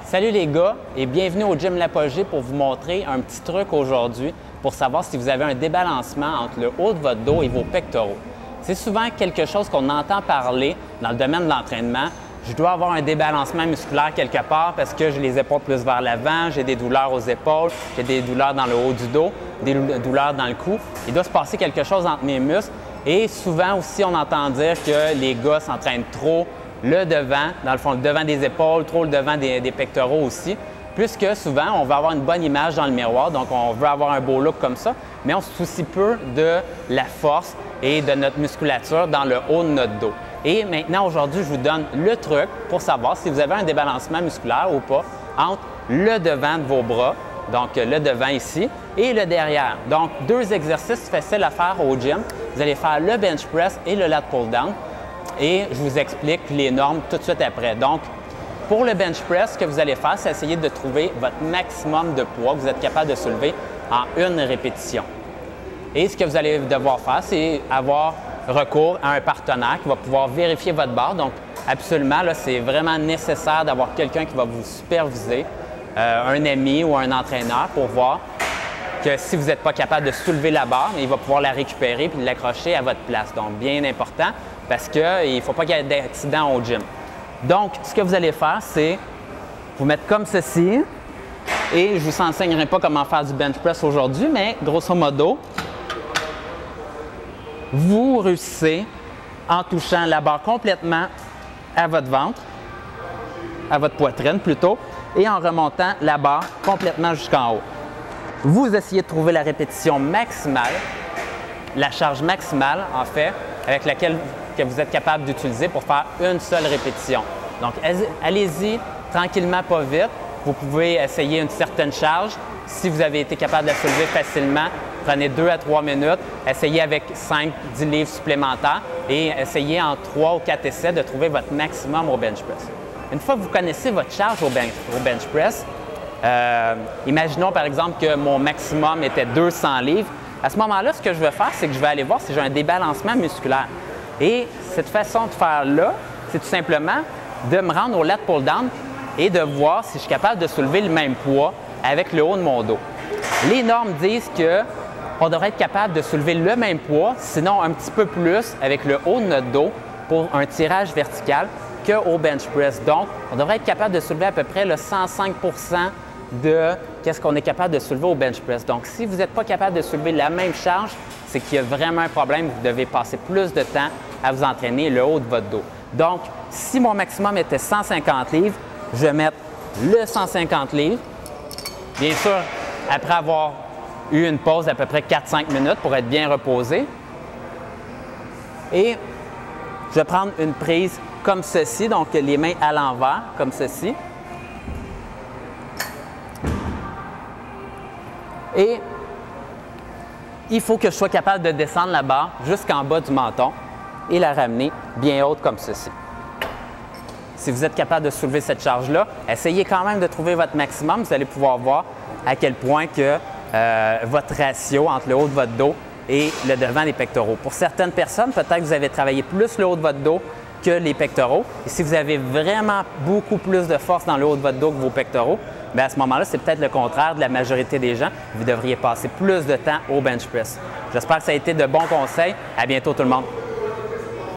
Salut les gars et bienvenue au Gym L'Apogée pour vous montrer un petit truc aujourd'hui pour savoir si vous avez un débalancement entre le haut de votre dos et vos pectoraux. C'est souvent quelque chose qu'on entend parler dans le domaine de l'entraînement. Je dois avoir un débalancement musculaire quelque part parce que j'ai les épaules plus vers l'avant, j'ai des douleurs aux épaules, j'ai des douleurs dans le haut du dos, des douleurs dans le cou. Il doit se passer quelque chose entre mes muscles et souvent aussi on entend dire que les gars s'entraînent trop le devant, dans le fond, le devant des épaules, trop le devant des pectoraux aussi, puisque souvent, on veut avoir une bonne image dans le miroir, donc on veut avoir un beau look comme ça, mais on se soucie peu de la force et de notre musculature dans le haut de notre dos. Et maintenant, aujourd'hui, je vous donne le truc pour savoir si vous avez un débalancement musculaire ou pas entre le devant de vos bras, donc le devant ici, et le derrière. Donc, deux exercices faciles à faire au gym. Vous allez faire le bench press et le lat pull down. Et je vous explique les normes tout de suite après. Donc, pour le bench press, ce que vous allez faire, c'est essayer de trouver votre maximum de poids que vous êtes capable de soulever en une répétition. Et ce que vous allez devoir faire, c'est avoir recours à un partenaire qui va pouvoir vérifier votre barre. Donc, absolument, là, c'est vraiment nécessaire d'avoir quelqu'un qui va vous superviser, un ami ou un entraîneur pour voir que si vous n'êtes pas capable de soulever la barre, il va pouvoir la récupérer puis l'accrocher à votre place. Donc, bien important parce qu'il ne faut pas qu'il y ait d'accident au gym. Donc, ce que vous allez faire, c'est vous mettre comme ceci et je ne vous enseignerai pas comment faire du bench press aujourd'hui, mais grosso modo, vous réussissez en touchant la barre complètement à votre ventre, à votre poitrine plutôt, et en remontant la barre complètement jusqu'en haut. Vous essayez de trouver la répétition maximale, la charge maximale en fait, avec laquelle que vous êtes capable d'utiliser pour faire une seule répétition. Donc, allez-y tranquillement, pas vite. Vous pouvez essayer une certaine charge. Si vous avez été capable de la soulever facilement, prenez 2 à 3 minutes. Essayez avec 5-10 livres supplémentaires et essayez en 3 ou 4 essais de trouver votre maximum au bench press. Une fois que vous connaissez votre charge au bench press, imaginons par exemple que mon maximum était 200 livres. À ce moment-là, ce que je vais faire, c'est que je vais aller voir si j'ai un débalancement musculaire. Et cette façon de faire-là, c'est tout simplement de me rendre au lat pull down et de voir si je suis capable de soulever le même poids avec le haut de mon dos. Les normes disent qu'on devrait être capable de soulever le même poids, sinon un petit peu plus avec le haut de notre dos pour un tirage vertical qu'au bench press. Donc, on devrait être capable de soulever à peu près le 105 % de qu'est-ce qu'on est capable de soulever au bench press. Donc, si vous n'êtes pas capable de soulever la même charge, c'est qu'il y a vraiment un problème. Vous devez passer plus de temps à vous entraîner le haut de votre dos. Donc, si mon maximum était 150 livres, je vais mettre le 150 livres. Bien sûr, après avoir eu une pause d'à peu près 4-5 minutes pour être bien reposé. Et je vais prendre une prise comme ceci, donc les mains à l'envers, comme ceci. Et il faut que je sois capable de descendre la barre jusqu'en bas du menton et la ramener bien haute comme ceci. Si vous êtes capable de soulever cette charge-là, essayez quand même de trouver votre maximum. Vous allez pouvoir voir à quel point que votre ratio entre le haut de votre dos et le devant des pectoraux. Pour certaines personnes, peut-être que vous avez travaillé plus le haut de votre dos que les pectoraux. Et si vous avez vraiment beaucoup plus de force dans le haut de votre dos que vos pectoraux, bien à ce moment-là, c'est peut-être le contraire de la majorité des gens. Vous devriez passer plus de temps au bench press. J'espère que ça a été de bons conseils. À bientôt tout le monde.